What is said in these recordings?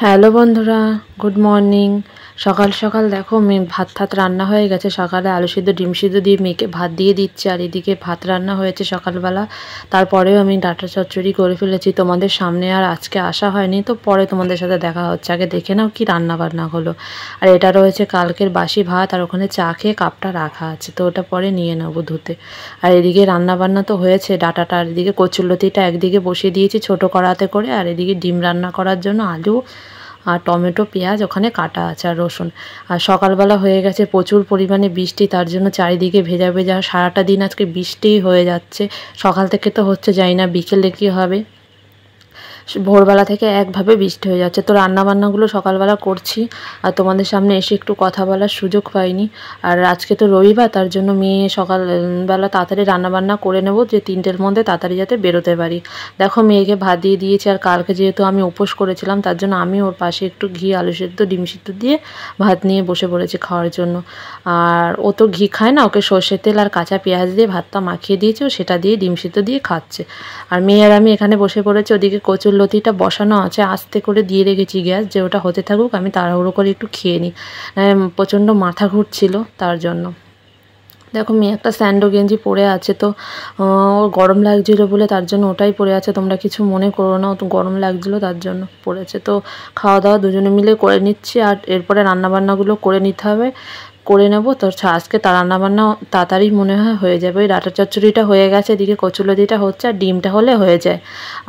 Hello বন্ধুরা, good morning. সকাল সকাল দেখো ভাত ঠাত রান্না হয়ে গেছে। সকালে আলু সিদ্ধ ডিম সিদ্ধ দিয়ে মেয়েকে ভাত দিয়ে দিচ্ছি, আর এদিকে ভাত রান্না হয়েছে সকালবেলা। তারপরেও আমি ডাঁটা চচ্চড়ি করে ফেলেছি তোমাদের সামনে, আর আজকে আসা হয়নি, তো পরে তোমাদের সাথে দেখা হচ্ছে। আগে দেখে নাও কি রান্না বান্না হলো। আর এটা রয়েছে কালকের বাসি ভাত, আর ওখানে চা খেয়ে কাপটা রাখা আছে, তো ওটা পরে নিয়ে নেবো ধুতে। আর এদিকে রান্না বান্না তো হয়েছে, ডাঁটাটা, আর এদিকে কচুরলতিটা একদিকে বসিয়ে দিয়েছি ছোটো কড়াতে করে, আর এদিকে ডিম রান্না করার জন্য আলু আর টমেটো পেঁয়াজ ওখানে কাটা আছে, আর রসুন। আর সকালবেলা হয়ে গেছে প্রচুর পরিমাণে বৃষ্টি, তার জন্য চারিদিকে ভেজা ভেজা, সারাটা দিন আজকে বৃষ্টিই হয়ে যাচ্ছে। সকাল থেকে তো হচ্ছে, জানি না বিকেলে কী হবে। ভোরবেলা থেকে একভাবে বৃষ্টি হয়ে যাচ্ছে। তো রান্নাবান্নাগুলো সকালবেলা করছি, আর তোমাদের সামনে এসে একটু কথা বলার সুযোগ পাইনি। আর আজকে তো রবিবার, তার জন্য মেয়ে সকালবেলা তাড়াতাড়ি রান্নাবান্না করে নেব, যে 3টের মধ্যে তাড়াতাড়ি যাতে বেরোতে পারি। দেখো মেয়েকে ভাত দিয়ে দিয়েছি, আর কালকে যেহেতু আমি উপোস করেছিলাম, তার জন্য আমি ওর পাশে একটু ঘি আলু সেদ্ধ ডিম সিদ্ধ দিয়ে ভাত নিয়ে বসে পড়েছি খাওয়ার জন্য। আর ও তো ঘি খায় না, ওকে সর্ষের তেল আর কাঁচা পেঁয়াজ দিয়ে ভাতটা মাখিয়ে দিয়েছি, ও সেটা দিয়ে ডিম সিদ্ধ দিয়ে খাচ্ছে। আর মেয়ে আর আমি এখানে বসে পড়েছি। ওদিকে কচুরলতিটা বসানো আছে, আস্তে করে দিয়ে রেখেছি গ্যাস, যে ওটা হতে থাকুক, আমি তাড়াহুড়ো করে একটু খেয়ে নিই। প্রচণ্ড মাথা ঘুরছিল তার জন্য। দেখো মেয়ে একটা স্যান্ডো গেঞ্জি পরে আছে, তো ওর গরম লাগছিলো বলে তার জন্য ওটাই পরে আছে। তোমরা কিছু মনে করো না, ও তো গরম লাগছিলো তার জন্য পরেছে। তো খাওয়া দাওয়া দুজনে মিলে করে নিচ্ছি, আর এরপরে রান্নাবান্নাগুলো করে নিতে হবে, করে নেব। তো আজকে রান্নাবান্না তাড়াতাড়ি মনে হয় হয়ে যাবে। ওই ডাঁটা চচ্চড়িটা হয়ে গেছে, এদিকে কচুরলতিটা হচ্ছে, আর ডিমটা হলে হয়ে যায়।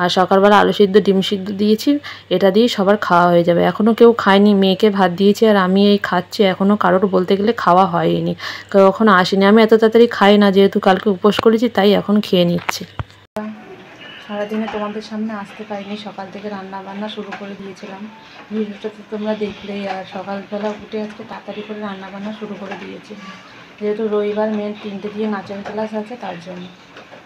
আর সকালবেলা আলু সিদ্ধ ডিম সিদ্ধ দিয়েছি, এটা দিয়ে সবার খাওয়া হয়ে যাবে। এখনও কেউ খায়নি, মেয়েকে ভাত দিয়েছি আর আমি এই খাচ্ছি। এখনও কারোর বলতে গেলে খাওয়া হয়নি, কেউ এখনও আসেনি। আমি এত তাড়াতাড়ি খাই না, যেহেতু কালকে উপোস করেছি, তাই এখন খেয়ে নিচ্ছি। সারাদিনে তোমাদের সামনে আসতে পারিনি, সকাল থেকে রান্না বান্না শুরু করে দিয়েছিলাম, ভিডিওটা তো তোমরা দেখলেই। আর সকালবেলা উঠে আজকে তাড়াতাড়ি করে রান্না বান্না শুরু করে দিয়েছি, যেহেতু রবিবার মেয়ের 3টে দিয়ে নাচের ক্লাস আছে, তার জন্য।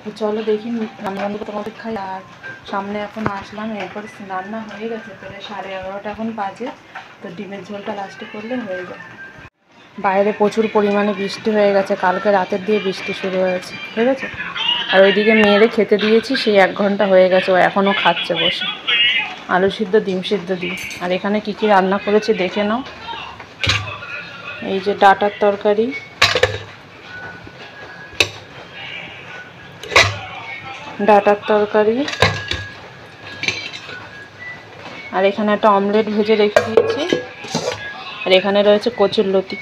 তো চলো দেখি রান্নাবান্না তোমাদের খাই। আর সামনে এখন আসলাম, এরপর রান্না হয়ে গেছে, তাহলে 11:30 এখন বাজে। তো ডিমের ঝোলটা লাস্টে করলে হয়ে যায়। বাইরে প্রচুর পরিমাণে বৃষ্টি হয়ে গেছে, কালকে রাতের দিয়ে বৃষ্টি শুরু হয়েছে, ঠিক আছে। আর ওইদিকে মেয়েরে খেতে দিয়েছি, সেই 1 ঘন্টা হয়ে গেছে, ও এখনও খাচ্ছে বসে আলু সিদ্ধ ডিম সিদ্ধ দিয়ে। আর এখানে কী কী রান্না করেছি দেখে নাও। এই যে ডাঁটার তরকারি, আর এখানে একটা অমলেট ভেজে রেখে দিয়েছি। আর এখানে রয়েছে কচুরলতি,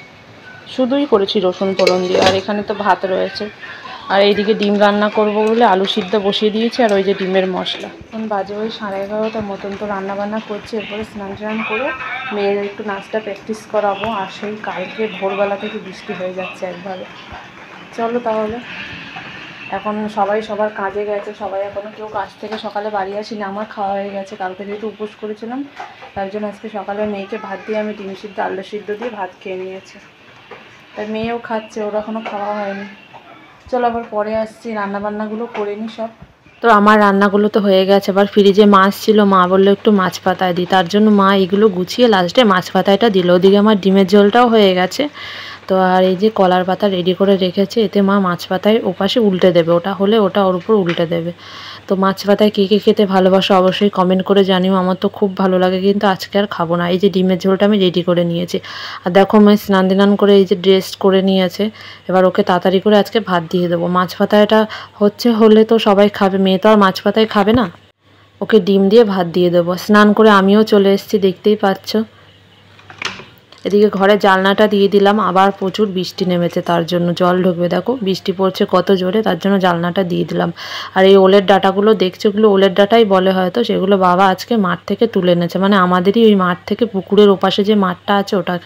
শুধুই করেছি রসুন ফোড়ন দিয়ে। আর এখানে তো ভাত রয়েছে। আর এইদিকে ডিম রান্না করব বলে আলু সিদ্ধ বসিয়ে দিয়েছি, আর ওই যে ডিমের মশলা। এখন বাজে ওই 11:30 মতন। তো রান্নাবান্না করছি, এরপরে স্নান টান করে মেয়ের একটু নাচটা প্র্যাকটিস করাবো। আর সেই কালকে ভোরবেলা থেকে বৃষ্টি হয়ে যাচ্ছে একভাবে। চলো তাহলে, এখন সবাই সবার কাজে গেছে, সবাই এখনও কেউ কাজ থেকে সকালে বাড়ি আসেনি। আমার খাওয়া হয়ে গেছে, কালকে যেহেতু উপোস করেছিলাম, তার জন্য আজকে সকালে মেয়েকে ভাত দিয়ে আমি ডিম সিদ্ধ আলু সিদ্ধ দিয়ে ভাত খেয়ে নিয়েছি। তাই মেয়েও খাচ্ছে, ওর এখনও খাওয়া হয়নি। চলো আবার পরে আসছি, রান্নাবান্নাগুলো করে নিই সব। তো আমার রান্নাগুলো তো হয়ে গেছে। আবার ফ্রিজে মাছ ছিল, মা বললো একটু মাছ পাতায় দিই, তার জন্য মা এগুলো গুছিয়ে লাস্টে মাছ পাতায়টা দিল। ওদিকে আমার ডিমের ঝোলটাও হয়ে গেছে। তো আর এই যে কলার পাতা রেডি করে রেখেছে, এতে মা মাছ পাতায় ওপাশে উল্টে দেবে, ওটা হলে ওটা ওর উপর উল্টে দেবে। তো মাছ পাতায় কে কে খেতে ভালোবাসো অবশ্যই কমেন্ট করে জানিও, আমার তো খুব ভালো লাগে, কিন্তু আজকে আর খাবো না। এই যে ডিমের ঝোলটা আমি রেডি করে নিয়েছি। আর দেখো মেয়ে স্নান দিনান করে এই যে ড্রেস করে নিয়েছে, এবার ওকে তাড়াতাড়ি করে আজকে ভাত দিয়ে দেবো। মাছ পাতায়টা হলে তো সবাই খাবে, মেয়ে তো আর মাছ পাতায় খাবে না। ওকে ডিম দিয়ে ভাত দিয়ে দেবো। স্নান করে আমিও চলে এসেছি, দেখতেই পাচ্ছ। এদিকে ঘরে জানলাটা দিয়ে দিলাম, আবার প্রচুর বৃষ্টি নেমেছে, তার জন্য জল ঢুকবে। দেখো বৃষ্টি পড়ছে কত জোরে, তার জন্য জানলাটা দিয়ে দিলাম। আর এই ওলের ডাঁটাগুলো দেখছো, ওগুলো ওলের ডাঁটাই বলে হয়তো, সেগুলো বাবা আজকে মাঠ থেকে তুলে এনেছে, মানে আমাদেরই ওই মাঠ থেকে, পুকুরের ওপাশে যে মাঠটা আছে ওটা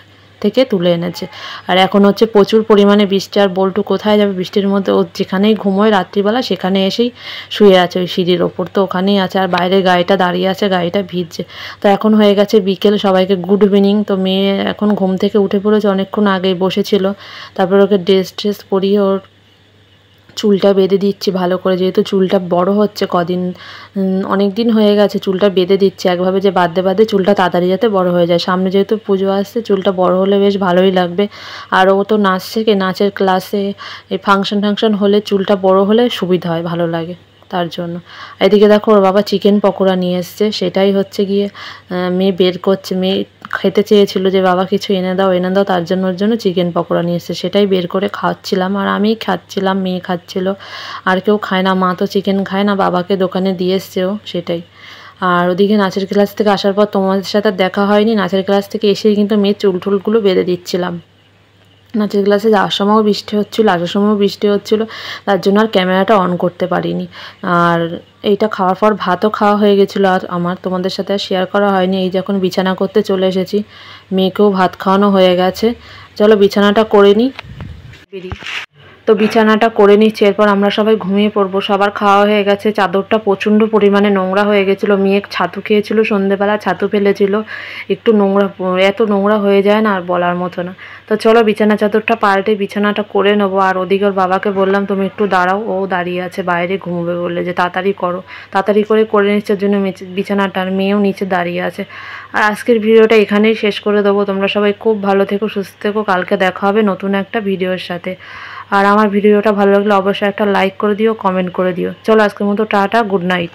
থেকে তুলে এনেছে। আর এখন হচ্ছে প্রচুর পরিমাণে বৃষ্টি। আর বল্টু কোথায় যাবে বৃষ্টির মধ্যে, ও যেখানেই ঘুমোয় রাত্রিবেলা সেখানে এসেই শুয়ে আছে ওই সিঁড়ির ওপর, তো ওখানেই আছে। আর বাইরে গাড়িটা দাঁড়িয়ে আছে, গাড়িটা ভিজছে। তো এখন হয়ে গেছে বিকেল, সবাইকে গুড ইভিনিং। তো মেয়ে এখন ঘুম থেকে উঠে পড়েছে, অনেকক্ষণ আগেই বসেছিল। তারপর ওকে ড্রেস পরিয়ে ওর চুলটা বেঁধে দিচ্ছি ভালো করে, যেহেতু চুলটা বড় হচ্ছে কদিন, অনেক দিন হয়ে গেছে। চুলটা বেঁধে দিচ্ছি একভাবে, যে বাঁধতে বাঁধতে চুলটা তাড়াতাড়ি যাতে বড় হয়ে যায়। সামনে যেহেতু পুজো আসছে, চুলটা বড় হলে বেশ ভালোই লাগবে। আর ও তো নাচ শেখে, নাচের ক্লাসে এই ফাংশন হলে চুলটা বড় হলে সুবিধা হয়, ভালো লাগে। তার জন্য। এদিকে দেখো ওর বাবা চিকেন পকোড়া নিয়ে এসছে, সেটাই হচ্ছে গিয়ে মেয়ে বের করছে। মেয়ে খেতে চেয়েছিল যে বাবা কিছু এনে দাও এনে দাও, তার জন্য ওর জন্য চিকেন পকোড়া নিয়ে এসছে, সেটাই বের করে খাওয়াচ্ছিলাম। আর আমি খাচ্ছিলাম, মেয়ে খাচ্ছিল, আর কেউ খায় না। মা তো চিকেন খায় না, বাবাকে দোকানে দিয়ে এসছেও, সেটাই। আর ওদিকে নাচের ক্লাস থেকে আসার পর তোমাদের সাথে দেখা হয়নি, নাচের ক্লাস থেকে এসেই কিন্তু মেয়ের চুল টুলগুলো বেঁধে দিচ্ছিলাম। নাচের ক্লাসে যাওয়ার সময়ও বৃষ্টি হচ্ছিলো, আসার সময়ও বৃষ্টি হচ্ছিলো, তার জন্য আর ক্যামেরাটা অন করতে পারিনি। আর এইটা খাওয়ার পর ভাতও খাওয়া হয়ে গেছিলো, আর আমার তোমাদের সাথে আর শেয়ার করা হয়নি। এই যখন বিছানা করতে চলে এসেছি, মেয়েকেও ভাত খাওয়ানো হয়ে গেছে, চলো বিছানাটা করে নিই। তো বিছানাটা করে নিচ্ছি, এরপর আমরা সবাই ঘুমিয়ে পড়বো। সবার খাওয়া হয়ে গেছে, চাদরটা প্রচণ্ড পরিমাণে নোংরা হয়ে গেছিলো। মেয়ে ছাতু খেয়েছিল সন্ধেবেলা, ছাতু ফেলেছিল, একটু নোংরা, এত নোংরা হয়ে যায় না আর বলার মতো না। তো চলো বিছানা চাদরটা পাল্টে বিছানাটা করে নেবো। আর ওদিকে ওর বাবাকে বললাম তুমি একটু দাঁড়াও, ও দাঁড়িয়ে আছে বাইরে ঘুমোবে বলে, যে তাড়াতাড়ি করো। তাড়াতাড়ি করে নিচ্ছে জন্য বিছানাটা, আর মেয়েও নিচে দাঁড়িয়ে আছে। আর আজকের ভিডিওটা এখানেই শেষ করে দেবো। তোমরা সবাই খুব ভালো থেকো, সুস্থ থেকো, কালকে দেখা হবে নতুন একটা ভিডিওর সাথে। আর আমার ভিডিওটা ভালো লাগলে অবশ্যই একটা লাইক করে দিও, কমেন্ট করে দিও। চলো আজকের মতো টাটা, গুড নাইট।